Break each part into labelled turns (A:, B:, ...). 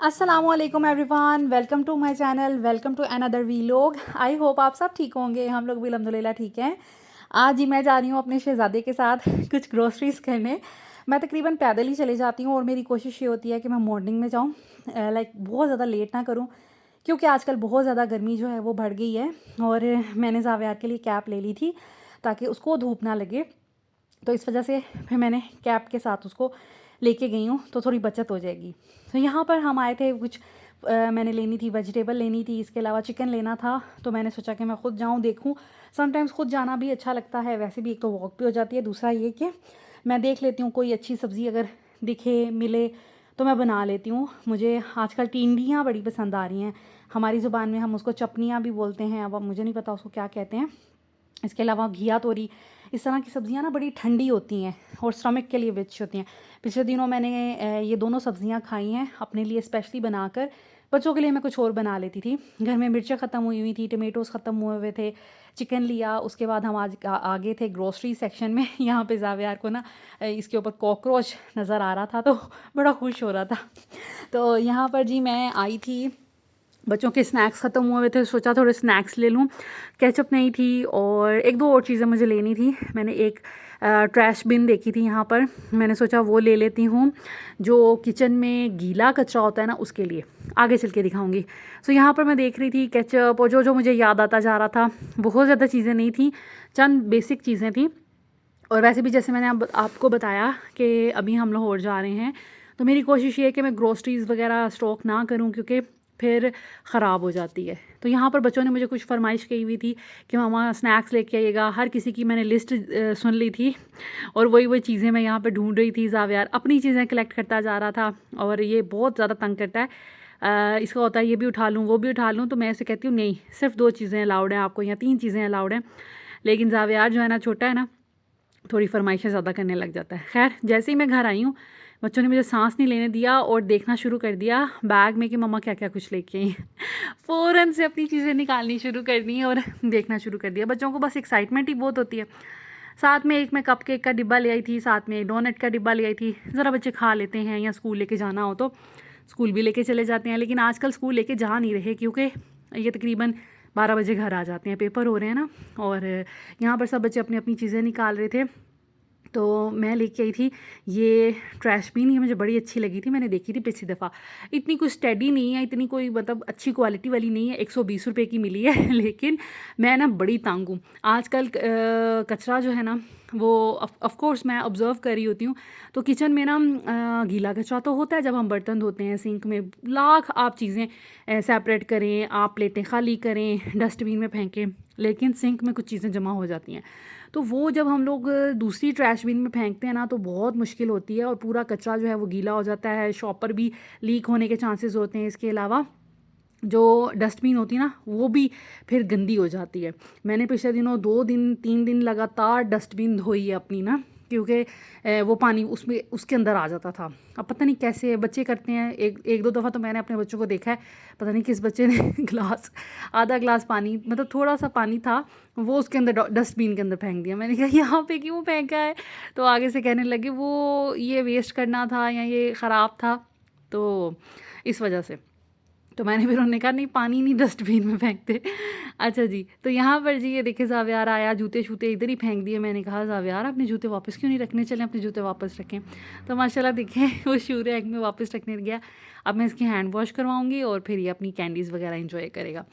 A: अस्सलामुअलैकुम everyone, welcome to my channel, welcome to another vlog. I hope आप सब ठीक होंगे। हम लोग भी अल्हम्दुलिल्लाह ठीक हैं। आज ही मैं जा रही हूँ अपने शहज़ादे के साथ कुछ ग्रोसरीज़ करने। मैं तकरीबन पैदल ही चले जाती हूँ और मेरी कोशिश ये होती है कि मैं मॉर्निंग में जाऊँ, लाइक बहुत ज़्यादा लेट ना करूँ, क्योंकि आजकल बहुत ज़्यादा गर्मी जो है वो बढ़ गई है। और मैंने ज़ावियार के लिए कैप ले ली थी ताकि उसको धूप ना लगे, तो इस वजह से फिर मैंने कैप के साथ उसको लेके गई हूँ, तो थोड़ी बचत हो जाएगी। तो यहाँ पर हम आए थे कुछ मैंने लेनी थी, वेजिटेबल लेनी थी, इसके अलावा चिकन लेना था। तो मैंने सोचा कि मैं ख़ुद जाऊँ, देखूँ। समटाइम्स खुद जाना भी अच्छा लगता है, वैसे भी एक तो वॉक भी हो जाती है, दूसरा ये कि मैं देख लेती हूँ कोई अच्छी सब्ज़ी अगर दिखे मिले तो मैं बना लेती हूँ। मुझे आजकल टिंडियाँ बड़ी पसंद आ रही हैं। हमारी ज़ुबान में हम उसको चपनियाँ भी बोलते हैं, अब मुझे नहीं पता उसको क्या कहते हैं। इसके अलावा घिया तोरी, इस तरह की सब्ज़ियाँ ना बड़ी ठंडी होती हैं और स्टमक के लिए भी अच्छी होती हैं। पिछले दिनों मैंने ये दोनों सब्ज़ियाँ खाई हैं अपने लिए स्पेशली बनाकर। बच्चों के लिए मैं कुछ और बना लेती थी। घर में मिर्चें ख़त्म हुई हुई थी, टमेटोज़ ख़त्म हुए हुए थे, चिकन लिया। उसके बाद हम आज आगे थे ग्रोसरी सेक्शन में। यहाँ पे ज़ावियार को ना इसके ऊपर कॉकरोच नज़र आ रहा था, तो बड़ा खुश हो रहा था। तो यहाँ पर जी मैं आई थी, बच्चों के स्नैक्स ख़त्म हुए हुए थे, सोचा थोड़े स्नैक्स ले लूँ। केचप नहीं थी और एक दो और चीज़ें मुझे लेनी थी। मैंने एक ट्रैश बिन देखी थी यहाँ पर, मैंने सोचा वो ले लेती हूँ, जो किचन में गीला कचरा होता है ना उसके लिए। आगे चल के दिखाऊंगी। सो यहाँ पर मैं देख रही थी केचप, और जो जो मुझे याद आता जा रहा था, बहुत ज़्यादा चीज़ें नहीं थी, चंद बेसिक चीज़ें थी। और वैसे भी जैसे मैंने अब आपको बताया कि अभी हम लाहौर जा रहे हैं, तो मेरी कोशिश ये है कि मैं ग्रोसरीज़ वगैरह स्टॉक ना करूं, क्योंकि फिर ख़राब हो जाती है। तो यहाँ पर बच्चों ने मुझे कुछ फरमाइश की हुई थी कि मामा स्नैक्स लेके आइएगा। हर किसी की मैंने लिस्ट सुन ली थी और वही चीज़ें मैं यहाँ पर ढूंढ रही थी। ज़ावियार अपनी चीज़ें कलेक्ट करता जा रहा था और ये बहुत ज़्यादा तंग करता है। इसका होता है ये भी उठा लूँ वो भी उठा लूँ, तो मैं ऐसे कहती हूँ नहीं, सिर्फ 2 चीज़ें अलाउड हैं आपको, या 3 चीज़ें अलाउड हैं। लेकिन ज़ावियार जो है ना, छोटा है ना, थोड़ी फरमाइशें ज़्यादा करने लग जाता है। खैर, जैसे ही मैं घर आई हूँ, बच्चों ने मुझे सांस नहीं लेने दिया और देखना शुरू कर दिया बैग में कि मम्मा क्या क्या कुछ लेके आई हैं। फ़ौरन से अपनी चीज़ें निकालनी शुरू कर दी और देखना शुरू कर दिया। बच्चों को बस एक्साइटमेंट ही बहुत होती है। साथ में एक मैं कपकेक का डिब्बा ले आई थी, साथ में एक डोनट का डिब्बा ले आई थी। ज़रा बच्चे खा लेते हैं, या स्कूल लेके जाना हो तो स्कूल भी लेके चले जाते हैं। लेकिन आजकल स्कूल लेके जा नहीं रहे, क्योंकि ये तकरीबन 12 बजे घर आ जाते हैं, पेपर हो रहे हैं ना। और यहाँ पर सब बच्चे अपनी अपनी चीज़ें निकाल रहे थे, तो मैं लेके आई थी ये ट्रैश बिन। ये मुझे बड़ी अच्छी लगी थी, मैंने देखी थी पिछली दफ़ा। इतनी कुछ स्टडी नहीं है, इतनी कोई मतलब अच्छी क्वालिटी वाली नहीं है, 120 रुपये की मिली है। लेकिन मैं ना बड़ी तंग हूँ आजकल। कचरा जो है ना, वो ऑफ कोर्स मैं ऑब्ज़र्व कर रही होती हूँ, तो किचन में ना गीला कचरा तो होता है जब हम बर्तन धोते हैं, सिंक में लाख आप चीज़ें सेपरेट करें, आप प्लेटें खाली करें, डस्टबिन में फेंकें, लेकिन सिंक में कुछ चीज़ें जमा हो जाती हैं। तो वो जब हम लोग दूसरी ट्रैश बिन में फेंकते हैं ना, तो बहुत मुश्किल होती है और पूरा कचरा जो है वो गीला हो जाता है, शॉपर भी लीक होने के चांसेस होते हैं। इसके अलावा जो डस्टबिन होती है ना, वो भी फिर गंदी हो जाती है। मैंने पिछले दिनों 2 दिन 3 दिन लगातार डस्टबिन धोई है अपनी ना, क्योंकि वो पानी उसमें उसके अंदर आ जाता था। अब पता नहीं कैसे बच्चे करते हैं। एक दो दफ़ा तो मैंने अपने बच्चों को देखा है, पता नहीं किस बच्चे ने ग्लास, आधा ग्लास पानी, मतलब थोड़ा सा पानी था, वो उसके अंदर डस्टबिन के अंदर फेंक दिया। मैंने कहा यहाँ पे क्यों फेंका है? तो आगे से कहने लगे वो ये वेस्ट करना था या ये ख़राब था, तो इस वजह से। तो मैंने फिर उन्होंने कहा नहीं, पानी नहीं डस्टबिन में फेंकते। अच्छा जी, तो यहाँ पर जी ये देखिए ज़ावियार आया, जूते शूते इधर ही फेंक दिए। मैंने कहा ज़ावियार अपने जूते वापस क्यों नहीं रखने, चलें अपने जूते वापस रखें। तो माशाल्लाह देखिए वो शू रैक में वापस रखने गया। अब मैं इसकी हैंड वॉश करवाऊँगी और फिर ये अपनी कैंडीज़ वगैरह इंजॉय करेगा।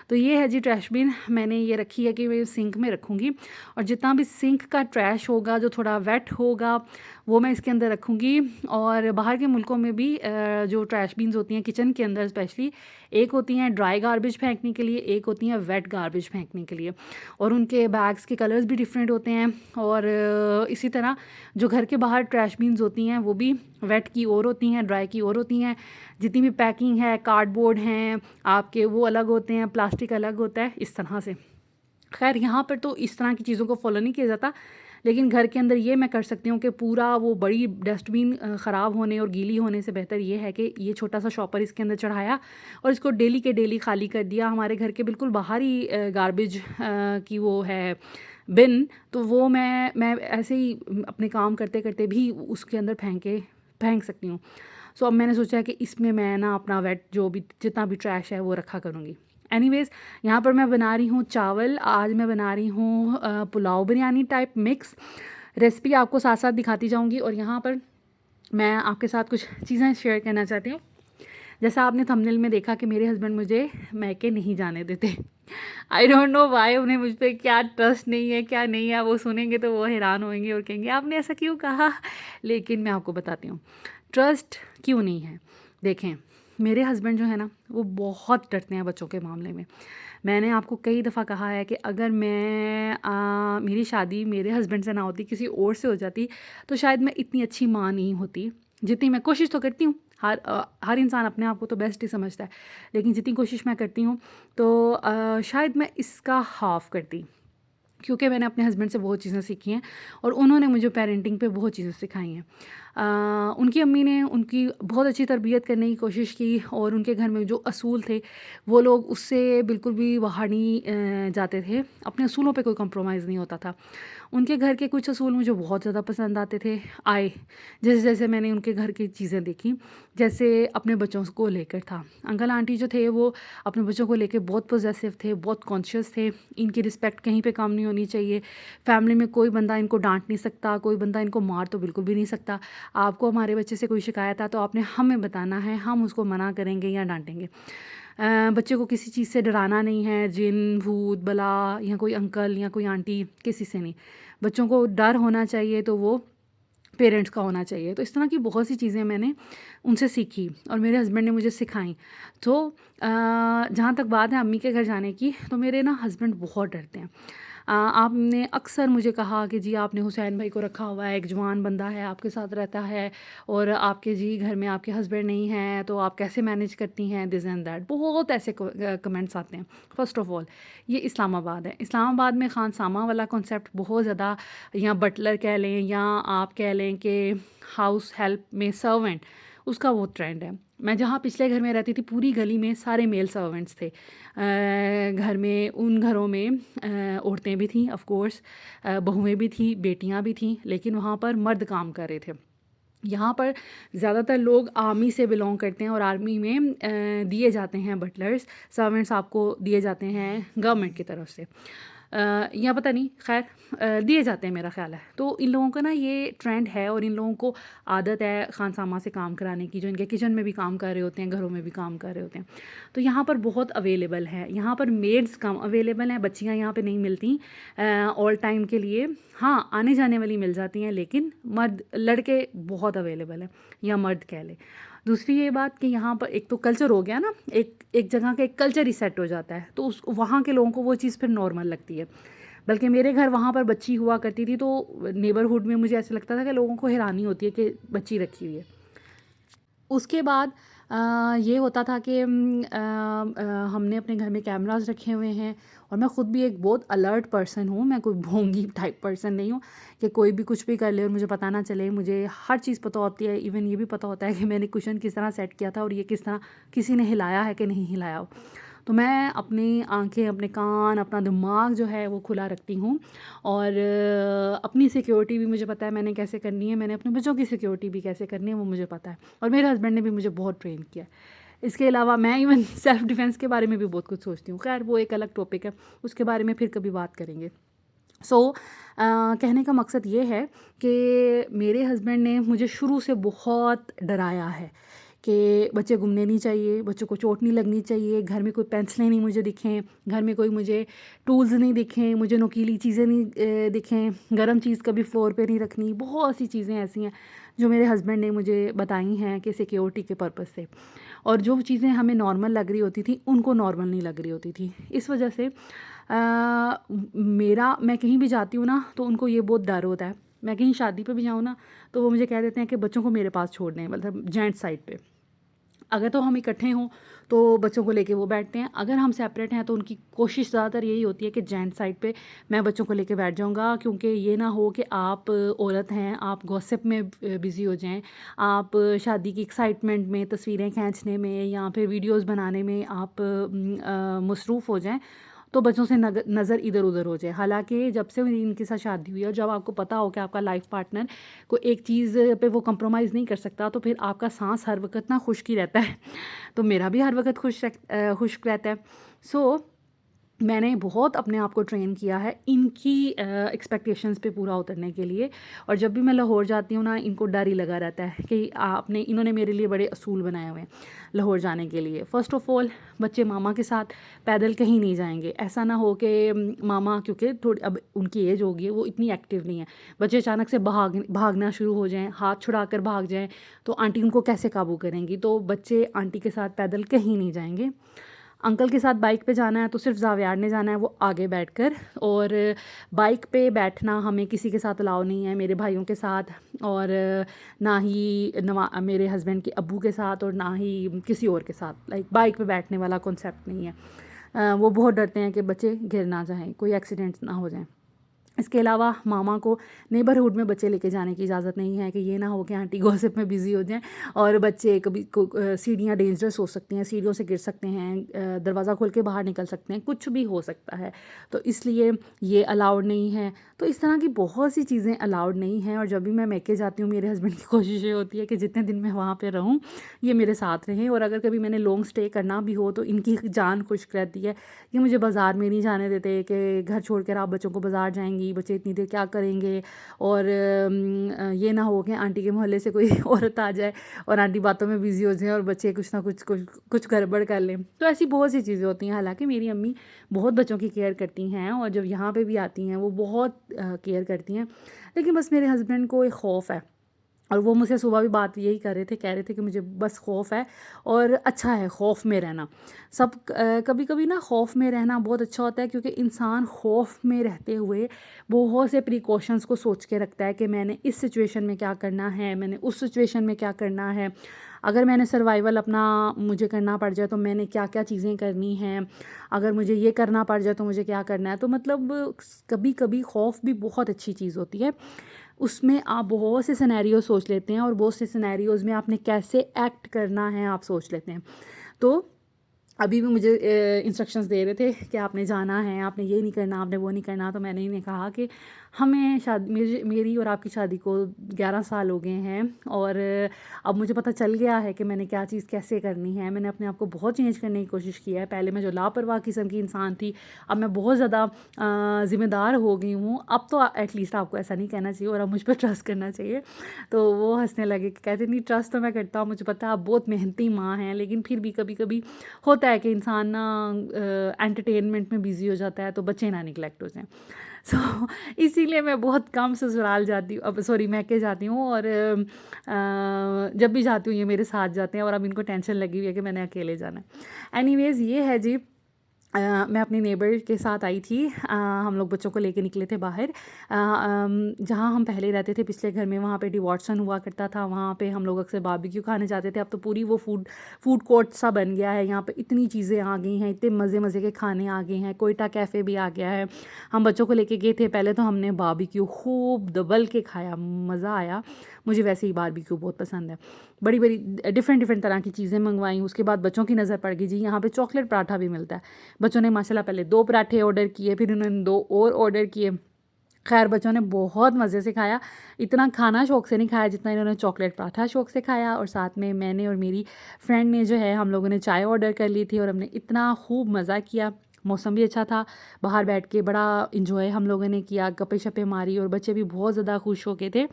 A: तो ये है जी ट्रैश बिन, मैंने ये रखी है कि मैं सिंक में रखूँगी, और जितना भी सिंक का ट्रैश होगा जो थोड़ा वेट होगा वो मैं इसके अंदर रखूँगी। और बाहर के मुल्कों में भी जो ट्रैश बिन्स होती हैं किचन के अंदर स्पेशली, एक होती हैं ड्राई गार्बेज फेंकने के लिए, एक होती हैं वेट गार्बेज फेंकने के लिए, और उनके बैग्स के कलर्स भी डिफरेंट होते हैं। और इसी तरह जो घर के बाहर ट्रैश बिन्स होती हैं वो भी वेट की और होती हैं, ड्राई की और होती हैं। जितनी भी पैकिंग है, कार्डबोर्ड हैं आपके, वो अलग होते हैं, प्लास्टिक अलग होता है, इस तरह से। खैर यहाँ पर तो इस तरह की चीज़ों को फॉलो नहीं किया जाता, लेकिन घर के अंदर ये मैं कर सकती हूँ कि पूरा वो बड़ी डस्टबिन ख़राब होने और गीली होने से बेहतर ये है कि ये छोटा सा शॉपर इसके अंदर चढ़ाया और इसको डेली के डेली खाली कर दिया। हमारे घर के बिल्कुल बाहर ही गार्बेज की वो है बिन, तो वो मैं ऐसे ही अपने काम करते करते भी उसके अंदर फेंक सकती हूँ। सो अब मैंने सोचा है कि इसमें मैं ना अपना वेट जो भी जितना भी ट्रैश है वो रखा करूँगी। एनीवेज़, यहाँ पर मैं बना रही हूँ चावल। आज मैं बना रही हूँ pulao biryani type mix. Recipe आपको साथ साथ दिखाती जाऊँगी और यहाँ पर मैं आपके साथ कुछ चीज़ें शेयर करना चाहती हूँ। जैसा आपने थंबनेल में देखा कि मेरे हस्बैंड मुझे मैके नहीं जाने देते। आई डोंट नो व्हाई, उन्हें मुझ पे क्या ट्रस्ट नहीं है, क्या नहीं है। वो सुनेंगे तो वो हैरान होंगे और कहेंगे आपने ऐसा क्यों कहा? लेकिन मैं आपको बताती हूँ ट्रस्ट क्यों नहीं है। देखें, मेरे हस्बैंड जो है ना वो बहुत डरते हैं बच्चों के मामले में। मैंने आपको कई दफ़ा कहा है कि अगर मेरी शादी मेरे हस्बैंड से ना होती, किसी और से हो जाती, तो शायद मैं इतनी अच्छी माँ नहीं होती जितनी मैं कोशिश तो करती हूँ। हर इंसान अपने आप को तो बेस्ट ही समझता है, लेकिन जितनी कोशिश मैं करती हूँ तो शायद मैं इसका हाफ़ करती, क्योंकि मैंने अपने हस्बैंड से बहुत चीज़ें सीखी हैं और उन्होंने मुझे पेरेंटिंग पे बहुत चीज़ें सिखाई हैं। उनकी अम्मी ने उनकी बहुत अच्छी तरबियत करने की कोशिश की और उनके घर में जो असूल थे वो लोग उससे बिल्कुल भी बाहर नहीं जाते थे। अपने असूलों पे कोई कॉम्प्रोमाइज़ नहीं होता था। उनके घर के कुछ असूल मुझे बहुत ज़्यादा पसंद आते थे। जैसे-जैसे मैंने उनके घर की चीज़ें देखी, जैसे अपने बच्चों को लेकर था। अंकल आंटी जो थे वो अपने बच्चों को लेके बहुत पॉसेसिव थे, बहुत कॉन्शियस थे। इनकी रिस्पेक्ट कहीं पे कम नहीं होनी चाहिए। फैमिली में कोई बंदा इनको डाँट नहीं सकता, कोई बंदा इनको मार तो बिल्कुल भी नहीं सकता। आपको हमारे बच्चे से कोई शिकायत है तो आपने हमें बताना है, हम उसको मना करेंगे या डाँटेंगे। बच्चे को किसी चीज़ से डराना नहीं है, जिन, भूत, बला या कोई अंकल या कोई आंटी, किसी से नहीं। बच्चों को डर होना चाहिए तो वो पेरेंट्स का होना चाहिए। तो इस तरह की बहुत सी चीज़ें मैंने उनसे सीखी और मेरे हस्बैंड ने मुझे सिखाई। तो जहाँ तक बात है अम्मी के घर जाने की, तो मेरे ना हस्बैंड बहुत डरते हैं। आपने अक्सर मुझे कहा कि जी आपने हुसैन भाई को रखा हुआ है, एक जवान बंदा है, आपके साथ रहता है और आपके जी घर में आपके हस्बैंड नहीं हैं, तो आप कैसे मैनेज करती हैं, दिस एंड दैट। बहुत ऐसे कमेंट्स आते हैं। फ़र्स्ट ऑफ़ ऑल, ये इस्लामाबाद है। इस्लामाबाद में खानसामा वाला कॉन्सेप्ट बहुत ज़्यादा, या बटलर कह लें या आप कह लें कि हाउस हेल्प में सर्वेंट, उसका वो ट्रेंड है। मैं जहाँ पिछले घर में रहती थी, पूरी गली में सारे मेल सर्वेंट्स थे। घर में, उन घरों में औरतें भी थीं ऑफ़ कोर्स, बहुएँ भी थीं, बेटियाँ भी थीं, लेकिन वहाँ पर मर्द काम कर रहे थे। यहाँ पर ज़्यादातर लोग आर्मी से बिलॉन्ग करते हैं और आर्मी में दिए जाते हैं बटलर्स, सर्वेंट्स आपको दिए जाते हैं गवर्नमेंट की तरफ से, या पता नहीं, खैर दिए जाते हैं मेरा ख़्याल है। तो इन लोगों का ना ये ट्रेंड है और इन लोगों को आदत है खानसामा से काम कराने की, जो इनके किचन में भी काम कर रहे होते हैं, घरों में भी काम कर रहे होते हैं। तो यहाँ पर बहुत अवेलेबल है, यहाँ पर मेड्स कम अवेलेबल हैं, बच्चियाँ यहाँ पे नहीं मिलती ऑल टाइम के लिए। हाँ, आने जाने वाली मिल जाती हैं, लेकिन मर्द लड़के बहुत अवेलेबल हैं, या मर्द कह लें। दूसरी ये बात कि यहाँ पर एक तो कल्चर हो गया ना, एक जगह का एक कल्चर ही सेट हो जाता है, तो उस वहाँ के लोगों को वो चीज़ फिर नॉर्मल लगती है। बल्कि मेरे घर वहाँ पर बच्ची हुआ करती थी, तो नेबरहुड में मुझे ऐसा लगता था कि लोगों को हैरानी होती है कि बच्ची रखी हुई है। उसके बाद ये होता था कि हमने अपने घर में कैमरास रखे हुए हैं और मैं ख़ुद भी एक बहुत अलर्ट पर्सन हूँ। मैं कोई भोंगी टाइप पर्सन नहीं हूँ कि कोई भी कुछ भी कर ले और मुझे पता ना चले। मुझे हर चीज़ पता होती है, इवन ये भी पता होता है कि मैंने कुशन किस तरह सेट किया था और ये किस तरह किसी ने हिलाया है कि नहीं हिलाया हो। तो मैं अपनी आँखें, अपने कान, अपना दिमाग जो है वो खुला रखती हूँ और अपनी सिक्योरिटी भी मुझे पता है मैंने कैसे करनी है, मैंने अपने बच्चों की सिक्योरिटी भी कैसे करनी है वो मुझे पता है, और मेरे हस्बैंड ने भी मुझे बहुत ट्रेन किया है। इसके अलावा मैं इवन सेल्फ़ डिफेंस के बारे में भी बहुत कुछ सोचती हूँ। खैर वो एक अलग टॉपिक है, उसके बारे में फिर कभी बात करेंगे। कहने का मकसद ये है कि मेरे हस्बैंड ने मुझे शुरू से बहुत डराया है कि बच्चे घूमने नहीं चाहिए, बच्चों को चोट नहीं लगनी चाहिए, घर में कोई पेंसिलें नहीं मुझे दिखें, घर में कोई मुझे टूल्स नहीं दिखें, मुझे नुकीली चीज़ें नहीं दिखें, गरम चीज़ कभी फ्लोर पे नहीं रखनी। बहुत सी चीज़ें ऐसी हैं जो मेरे हस्बैंड ने मुझे बताई हैं कि सिक्योरिटी के पर्पज़ से, और जो चीज़ें हमें नॉर्मल लग रही होती थी उनको नॉर्मल नहीं लग रही होती थी। इस वजह से मैं कहीं भी जाती हूँ ना तो उनको ये बहुत डर होता है। मैं कहीं शादी पे भी जाऊँ ना तो वो मुझे कह देते हैं कि बच्चों को मेरे पास छोड़ दें, मतलब जेंट्स साइड पे। अगर तो हम इकट्ठे हों तो बच्चों को लेके वो बैठते हैं, अगर हम सेपरेट हैं तो उनकी कोशिश ज़्यादातर यही होती है कि जेंट साइड पे मैं बच्चों को लेके बैठ जाऊंगा, क्योंकि ये ना हो कि आप औरत हैं, आप गॉसिप में बिज़ी हो जाएं, आप शादी की एक्साइटमेंट में, तस्वीरें खींचने में या फिर वीडियोस बनाने में आप मसरूफ़ हो जाएं, तो बच्चों से नज़र इधर उधर हो जाए। हालांकि जब से मेरी इनके साथ शादी हुई है और जब आपको पता हो कि आपका लाइफ पार्टनर को एक चीज़ पे वो कंप्रोमाइज़ नहीं कर सकता, तो फिर आपका सांस हर वक्त ना खुश्क ही रहता है। तो मेरा भी हर वक्त खुश्क रहता है। सो मैंने बहुत अपने आप को ट्रेन किया है इनकी एक्सपेक्टेशंस पे पूरा उतरने के लिए। और जब भी मैं लाहौर जाती हूँ ना, इनको डर ही लगा रहता है कि आपने इन्होंने मेरे लिए बड़े असूल बनाए हुए हैं लाहौर जाने के लिए। फ़र्स्ट ऑफ़ ऑल, बच्चे मामा के साथ पैदल कहीं नहीं जाएंगे। ऐसा ना हो कि मामा, क्योंकि थोड़ी अब उनकी एज होगी है, वो इतनी एक्टिव नहीं है, बच्चे अचानक से भागना शुरू हो जाएँ, हाथ छुड़ा कर भाग जाएँ, तो आंटी उनको कैसे काबू करेंगी। तो बच्चे आंटी के साथ पैदल कहीं नहीं जाएंगे। अंकल के साथ बाइक पे जाना है तो सिर्फ जावियार ने जाना है, वो आगे बैठकर। और बाइक पे बैठना हमें किसी के साथ अलाउ नहीं है, मेरे भाइयों के साथ, और ना ही मेरे हस्बैंड के अब्बू के साथ, और ना ही किसी और के साथ। लाइक बाइक पे बैठने वाला कॉन्सेप्ट नहीं है। वो बहुत डरते हैं कि बच्चे गिर ना जाएं, कोई एक्सीडेंट ना हो जाए। इसके अलावा मामा को नेबरहुड में बच्चे लेके जाने की इजाज़त नहीं है कि ये ना हो कि आंटी गॉसिप में बिज़ी हो जाएं और बच्चे कभी सीढ़ियाँ डेंजरस हो सकती हैं, सीढ़ियों से गिर सकते हैं, दरवाज़ा खोल के बाहर निकल सकते हैं, कुछ भी हो सकता है। तो इसलिए ये अलाउड नहीं है। तो इस तरह की बहुत सी चीज़ें अलाउड नहीं हैं। और जब भी मैं मैके जाती हूँ, मेरे हस्बैंड की कोशिश ये होती है कि जितने दिन मैं वहाँ पर रहूँ, ये मेरे साथ रहें। और अगर कभी मैंने लॉन्ग स्टे करना भी हो तो इनकी जान खुश्क रहती है। ये मुझे बाज़ार में नहीं जाने देते कि घर छोड़ कर आप बच्चों को बाज़ार जाएंगी, बच्चे इतनी देर क्या करेंगे। और ये ना हो कि आंटी के मोहल्ले से कोई औरत आ जाए और आंटी बातों में बिज़ी हो जाए और बच्चे कुछ ना कुछ गड़बड़ कर लें। तो ऐसी बहुत सी चीज़ें होती हैं। हालांकि मेरी अम्मी बहुत बच्चों की केयर करती हैं और जब यहाँ पे भी आती हैं वो बहुत केयर करती हैं। लेकिन बस मेरे हस्बैंड को एक ख़ौफ़ है, और वो मुझसे सुबह भी बात यही कर रहे थे, कह रहे थे कि मुझे बस ख़ौफ़ है। और अच्छा है ख़ौफ़ में रहना। कभी कभी ना ख़ौफ़ में रहना बहुत अच्छा होता है, क्योंकि इंसान ख़ौफ़ में रहते हुए बहुत से प्रिकॉशंस को सोच के रखता है कि मैंने इस सिचुएशन में क्या करना है, मैंने उस सिचुएशन में क्या करना है, अगर मैंने सर्वाइवल अपना मुझे करना पड़ जाए तो मैंने क्या क्या चीज़ें करनी हैं, अगर मुझे ये करना पड़ जाए तो मुझे क्या करना है। तो मतलब कभी कभी ख़ौफ़ भी बहुत अच्छी चीज़ होती है। उसमें आप बहुत से सिनेरियो सोच लेते हैं और बहुत से सिनेरियोज़ में आपने कैसे एक्ट करना है आप सोच लेते हैं। तो अभी भी मुझे इंस्ट्रक्शंस दे रहे थे कि आपने जाना है, आपने ये नहीं करना, आपने वो नहीं करना। तो मैंने इन्हें कहा कि हमें मेरी और आपकी शादी को 11 साल हो गए हैं, और अब मुझे पता चल गया है कि मैंने क्या चीज़ कैसे करनी है। मैंने अपने आप को बहुत चेंज करने की कोशिश की है। पहले मैं जो लापरवाह किस्म की इंसान थी, अब मैं बहुत ज़्यादा ज़िम्मेदार हो गई हूँ। अब तो एटलीस्ट आपको ऐसा नहीं कहना चाहिए और अब मुझ पर ट्रस्ट करना चाहिए। तो वो हंसने लगे कि कहते नहीं, ट्रस्ट तो मैं करता हूँ, मुझे पता है आप बहुत मेहनती माँ हैं, लेकिन फिर भी कभी कभी होता है कि इंसान ना एंटरटेनमेंट में बिज़ी हो जाता है, तो बच्चे ना निगलेक्ट हो जाएं। सो इसीलिए मैं बहुत कम ससुराल जाती हूँ, अब सॉरी मैके जाती हूँ। और जब भी जाती हूँ ये मेरे साथ जाते हैं, और अब इनको टेंशन लगी हुई है कि मैंने अकेले जाना है। एनीवेज़ ये है जी। मैं अपनी नेबर के साथ आई थी। हम लोग बच्चों को लेके निकले थे बाहर। जहाँ हम पहले रहते थे पिछले घर में, वहाँ पे डिवॉर्सन हुआ करता था। वहाँ पे हम लोग अक्सर बारबेक्यू खाने जाते थे। अब तो पूरी वो फूड कोर्ट सा बन गया है। यहाँ पे इतनी चीज़ें आ गई हैं, इतने मज़े मज़े के खाने आ गए हैं, कोयटा कैफ़े भी आ गया है। हम बच्चों को लेके गए थे। पहले तो हमने बारबेक्यू खूब दबल के खाया, मज़ा आया। मुझे वैसे ही बारबेक्यू बहुत पसंद है। बड़ी बड़ी डिफरेंट तरह की चीज़ें मंगवाई। उसके बाद बच्चों की नज़र पड़ गई जी, यहाँ पे चॉकलेट पराठा भी मिलता है। बच्चों ने माशाल्लाह पहले 2 पराठे ऑर्डर किए, फिर उन्होंने 2 और ऑर्डर किए। खैर बच्चों ने बहुत मज़े से खाया। इतना खाना शौक़ से नहीं खाया जितना इन्होंने चॉकलेट पराठा शौक़ से खाया। और साथ में मैंने और मेरी फ्रेंड ने जो है, हम लोगों ने चाय ऑर्डर कर ली थी और हमने इतना खूब मज़ा किया। मौसम भी अच्छा था, बाहर बैठ के बड़ा इंजॉय हम लोगों ने किया, गप्पे शप्पे मारी, और बच्चे भी बहुत ज़्यादा खुश हो गए थे।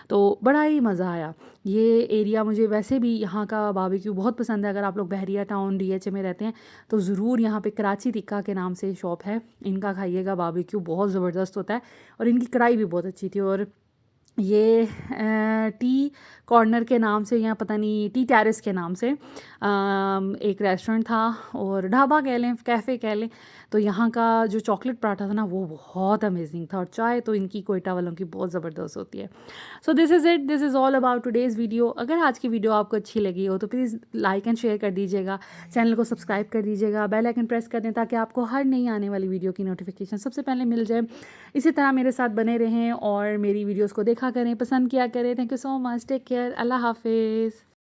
A: तो बड़ा ही मज़ा आया। ये एरिया मुझे वैसे भी यहाँ का बारबेक्यू बहुत पसंद है। अगर आप लोग बहरिया टाउन DH में रहते हैं तो ज़रूर यहाँ पे कराची टिक्का के नाम से शॉप है, इनका खाइएगा। बारबेक्यू बहुत ज़बरदस्त होता है और इनकी कढ़ाई भी बहुत अच्छी थी। और ये टी कॉर्नर के नाम से, या पता नहीं टी टेरेस के नाम से एक रेस्टोरेंट था और ढाबा कह लें, कैफ़े कह लें। तो यहाँ का जो चॉकलेट पराठा था ना, वो बहुत अमेजिंग था। और चाय तो इनकी कोयटा वालों की बहुत ज़बरदस्त होती है। So this is it, this is all about today's video. अगर आज की वीडियो आपको अच्छी लगी हो तो प्लीज़ लाइक एंड शेयर कर दीजिएगा, चैनल को सब्सक्राइब कर दीजिएगा, बेल आइकन प्रेस कर दें ताकि आपको हर नई आने वाली वीडियो की नोटिफिकेशन सबसे पहले मिल जाए। इसी तरह मेरे साथ बने रहें और मेरी वीडियोज़ को देखा करें, पसंद किया करें। Thank you so much, take care, अल्लाह हाफिज़।